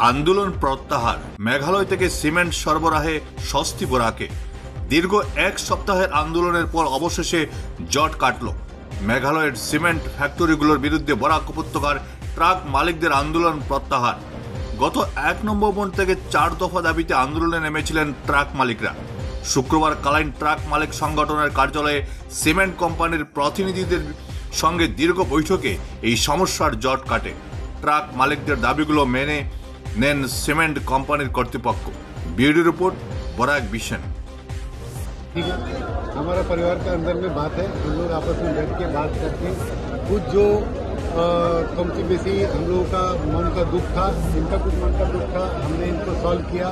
আন্দোলন প্রত্যাহার। মেঘালয় থেকে সিমেন্ট সরবরাহে স্বস্তি বরাকে। দীর্ঘ এক সপ্তাহের আন্দোলনের পর অবশেষে জট কাটল। মেঘালয়ের সিমেন্ট ফ্যাক্টরিগুলোর বিরুদ্ধে বরাক উপত্যকার ট্রাক মালিকদের আন্দোলন প্রত্যাহার। গত ১ নভেম্বর থেকে ৪ দফা দাবিতে আন্দোলনে নেমেছিলেন ট্রাক মালিকরা। শুক্রবার কালাইন ট্রাক মালিক সংগঠনের কার্যালয়ে সিমেন্ট কোম্পানির প্রতিনিধিদের সঙ্গে দীর্ঘ বৈঠকে এই সমস্যার জট কাটে। ট্রাক মালিকদের দাবিগুলো মেনে নেন সিমেंट कंपनी कर्तृपक्ष। Bureau report Barak vision. ठीक है, हमारा परिवार के अंदर में बात है, हम लोग आपस में बैठ के बात करके कुछ जो कम से बेसी हम लोगों का मन का दुख था, इनका कुछ मन का दुख था, हमने इनको सॉल्व किया।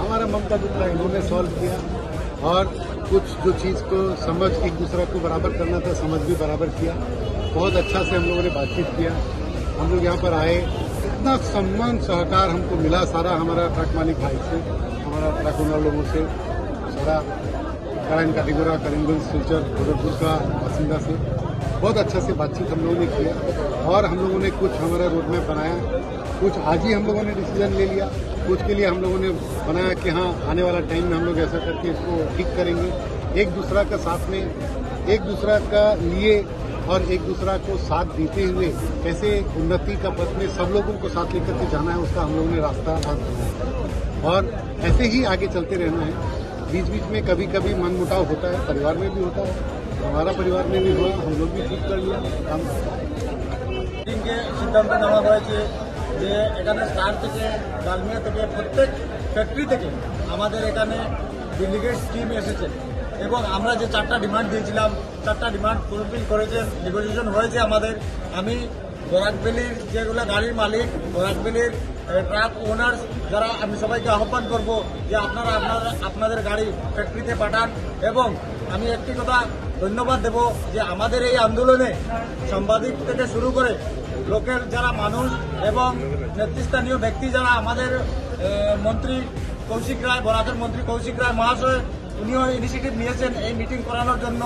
हमारा मन का दुख था, इन्होंने सॉल्व किया। और कुछ जो चीज़ को समझ एक दूसरे को बराबर करना था, समझ भी बराबर किया। बहुत अच्छा से हम लोगों ने बातचीत किया। हम लोग यहाँ पर आए, इतना सम्मान सहकार हमको मिला सारा हमारा ट्रक मालिक भाई से, हमारा ट्रक ओनर लोगों से, सारा कराइन काटीगोरा, करीमगंज, सिलचर, गोरखपुर का बासिंदा से बहुत अच्छा से बातचीत हम लोगों ने किया। और हम लोगों ने कुछ हमारा रोड मैप बनाया, कुछ आज ही हम लोगों ने डिसीजन ले लिया, कुछ के लिए हम लोगों ने बनाया कि हाँ आने वाला टाइम में हम लोग ऐसा करके इसको ठीक करेंगे। एक दूसरा का साथ में, एक दूसरा का लिए और एक दूसरा को साथ देते हुए कैसे उन्नति का पथ में सब लोगों को साथ लेकर के जाना है, उसका हम लोगों ने रास्ता आज बनाया। और ऐसे ही आगे चलते रहना है। बीच बीच में कभी कभी मनमुटाव होता है, परिवार में भी होता है, हमारा परिवार में भी हुआ, हम लोग भी ठीक कर लिया काम। সিদ্ধান্ত নেওয়া হয়েছে যে এখানে স্টার থেকে ডালমিয়া থেকে প্রত্যেক ফ্যাক্টরি থেকে আমাদের এখানে ডেলিগেট টিম এসেছে এবং আমরা যে 4টা ডিমান্ড দিয়েছিলাম 4টা ডিমান্ড ফুলফিল করেছেন, নেগোসিয়েশন হয়েছে আমাদের। আমি বরাক ভ্যালির যেগুলো গাড়ির মালিক, বরাক ভ্যালির ট্রাক ওনার্স যারা, আমি সবাইকে আহ্বান করব যে আপনারা আপনাদের গাড়ি ফ্যাক্টরিতে পাঠান। এবং আমি একটি কথা ধন্যবাদ দেব যে আমাদের এই আন্দোলনে সাংবাদিক থেকে শুরু করে লোকের যারা মানুষ এবং নেতৃস্থানীয় ব্যক্তি যারা, আমাদের মন্ত্রী কৌশিক রায়, বরাকের মন্ত্রী কৌশিক রায় মহাশয়, উনিও ইনিশিয়েটিভ নিয়েছেন এই মিটিং করানোর জন্য।